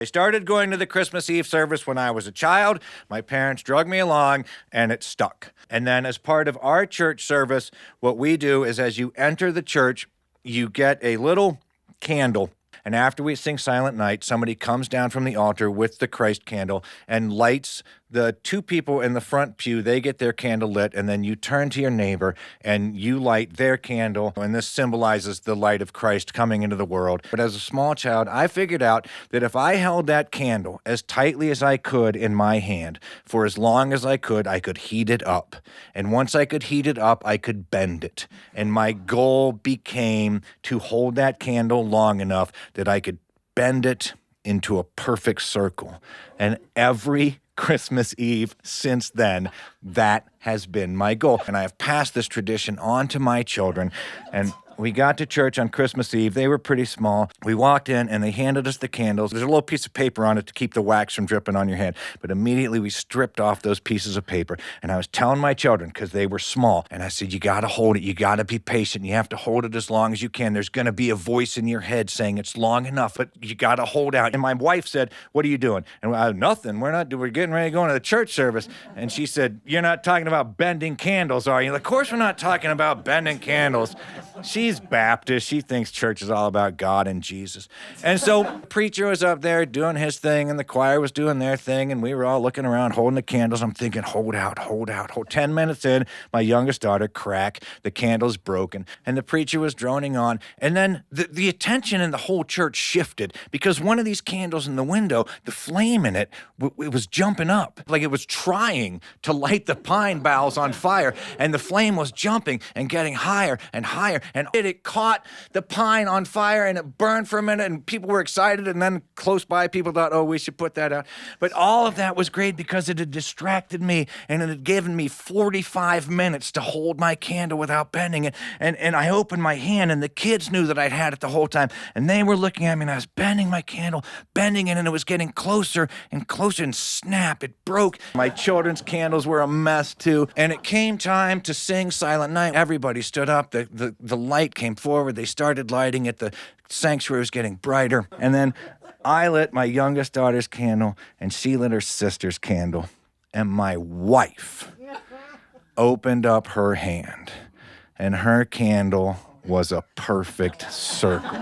I started going to the Christmas Eve service when I was a child. My parents drug me along, and it stuck. And then as part of our church service, what we do is as you enter the church, you get a little candle. And after we sing Silent Night, somebody comes down from the altar with the Christ candle and lights the two people in the front pew. They get their candle lit, and then you turn to your neighbor and you light their candle. And this symbolizes the light of Christ coming into the world. But as a small child, I figured out that if I held that candle as tightly as I could in my hand for as long as I could heat it up. And once I could heat it up, I could bend it. And my goal became to hold that candle long enough that I could bend it into a perfect circle. And every Christmas Eve since then, that has been my goal. And I have passed this tradition on to my children. And we got to church on Christmas Eve. They were pretty small. We walked in and they handed us the candles. There's a little piece of paper on it to keep the wax from dripping on your hand. But immediately we stripped off those pieces of paper. And I was telling my children, because they were small, and I said, you got to hold it. You got to be patient. You have to hold it as long as you can. There's going to be a voice in your head saying it's long enough, but you got to hold out. And my wife said, what are you doing? And I, nothing. We're getting ready to go into the church service. And she said, you're not talking about bending candles, are you? Of course we're not talking about bending candles. She's Baptist. She thinks church is all about God and Jesus. And so the preacher was up there doing his thing, and the choir was doing their thing, and we were all looking around holding the candles. I'm thinking, hold out. 10 minutes in, my youngest daughter, crack, the candle's broken, and the preacher was droning on. And then the attention in the whole church shifted because one of these candles in the window, the flame in it, it was jumping up, like it was trying to light the pine boughs on fire, and the flame was jumping and getting higher and higher, and it caught the pine on fire, and it burned for a minute, and people were excited, and then close by people thought, oh, we should put that out. But all of that was great because it had distracted me, and it had given me 45 minutes to hold my candle without bending it, and I opened my hand, and the kids knew that I'd had it the whole time, and they were looking at me, and I was bending my candle, bending it, and it was getting closer and closer, and snap, it broke. My children's candles were a mess too, and it came time to sing Silent Night. Everybody stood up, the light came forward, they started lighting it, the sanctuary was getting brighter, and then I lit my youngest daughter's candle, and she lit her sister's candle, and my wife opened up her hand, and her candle was a perfect circle.